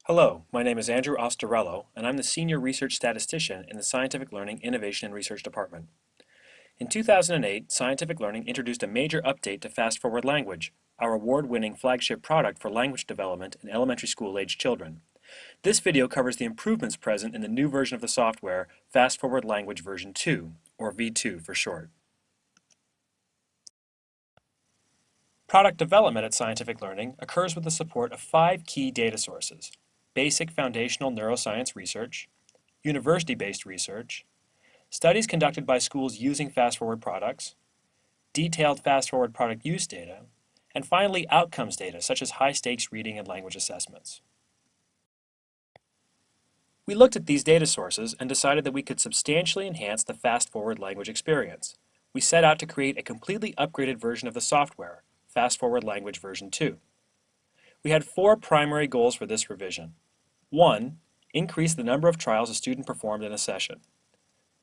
Hello, my name is Andrew Ostarello, and I'm the Senior Research Statistician in the Scientific Learning Innovation and Research Department. In 2008, Scientific Learning introduced a major update to Fast ForWord Language, our award-winning flagship product for language development in elementary school-aged children. This video covers the improvements present in the new version of the software, Fast ForWord Language version 2, or V2 for short. Product development at Scientific Learning occurs with the support of 5 key data sources: basic foundational neuroscience research, university-based research, studies conducted by schools using Fast ForWord products, detailed Fast ForWord product use data, and finally outcomes data such as high-stakes reading and language assessments. We looked at these data sources and decided that we could substantially enhance the Fast ForWord language experience. We set out to create a completely upgraded version of the software, Fast ForWord Language version 2. We had 4 primary goals for this revision. 1. Increase the number of trials a student performed in a session.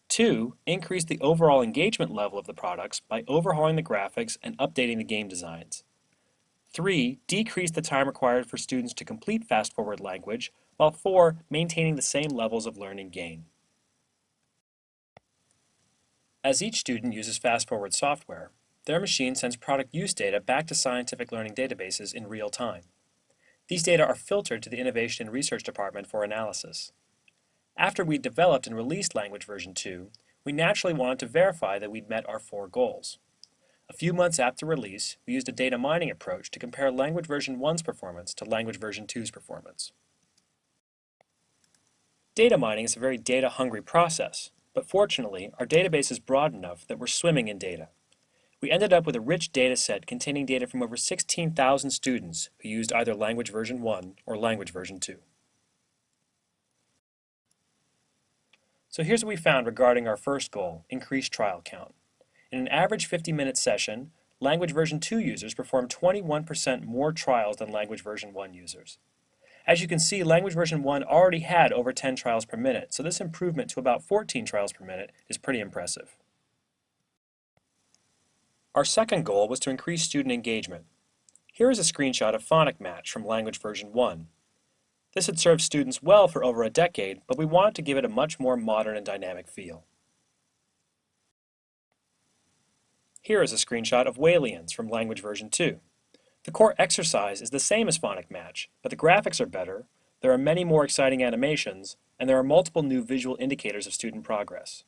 2. Increase the overall engagement level of the products by overhauling the graphics and updating the game designs. 3. Decrease the time required for students to complete Fast ForWord Language, while 4. Maintaining the same levels of learning gain. As each student uses Fast ForWord software, their machine sends product use data back to scientific learning databases in real time. These data are filtered to the Innovation and Research Department for analysis. After we'd developed and released Language version 2, we naturally wanted to verify that we'd met our 4 goals. A few months after release, we used a data mining approach to compare Language version 1's performance to Language version 2's performance. Data mining is a very data-hungry process, but fortunately, our database is broad enough that we're swimming in data. We ended up with a rich data set containing data from over 16,000 students who used either Language version 1 or Language version 2. So here's what we found regarding our first goal, increased trial count. In an average 50-minute session, Language version 2 users performed 21% more trials than Language version 1 users. As you can see, Language version 1 already had over 10 trials per minute, so this improvement to about 14 trials per minute is pretty impressive. Our second goal was to increase student engagement. Here is a screenshot of Phonic Match from Language version 1. This had served students well for over a decade, but we wanted to give it a much more modern and dynamic feel. Here is a screenshot of Walians from Language version 2. The core exercise is the same as Phonic Match, but the graphics are better, there are many more exciting animations, and there are multiple new visual indicators of student progress.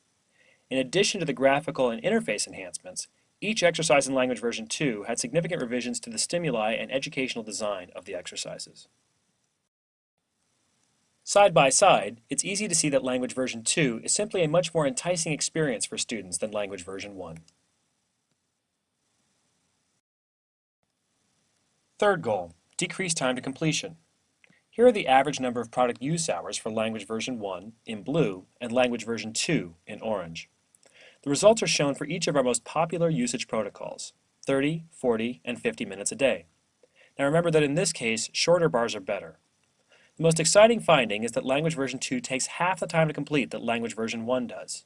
In addition to the graphical and interface enhancements, each exercise in Language version 2 had significant revisions to the stimuli and educational design of the exercises. Side by side, it's easy to see that Language version 2 is simply a much more enticing experience for students than Language version 1. Third goal, decrease time to completion. Here are the average number of product use hours for Language version 1 in blue and Language version 2 in orange. The results are shown for each of our most popular usage protocols, 30, 40, and 50 minutes a day. Now remember that in this case, shorter bars are better. The most exciting finding is that Language version 2 takes half the time to complete that Language version 1 does.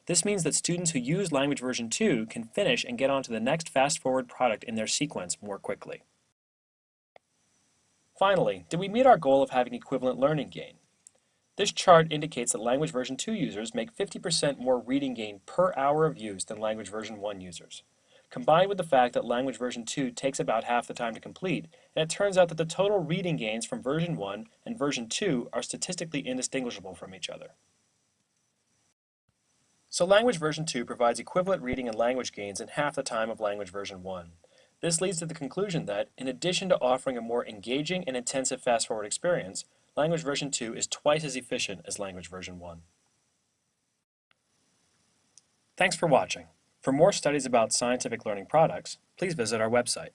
This means that students who use Language version 2 can finish and get on to the next Fast ForWord product in their sequence more quickly. Finally, did we meet our goal of having equivalent learning gain? This chart indicates that Language version 2 users make 50% more reading gain per hour of use than Language version 1 users. Combined with the fact that Language version 2 takes about half the time to complete, and it turns out that the total reading gains from version 1 and version 2 are statistically indistinguishable from each other. So Language version 2 provides equivalent reading and language gains in half the time of Language version 1. This leads to the conclusion that, in addition to offering a more engaging and intensive Fast ForWord experience, Language version 2 is twice as efficient as Language version 1. Thanks for watching. For more studies about scientific learning products, please visit our website.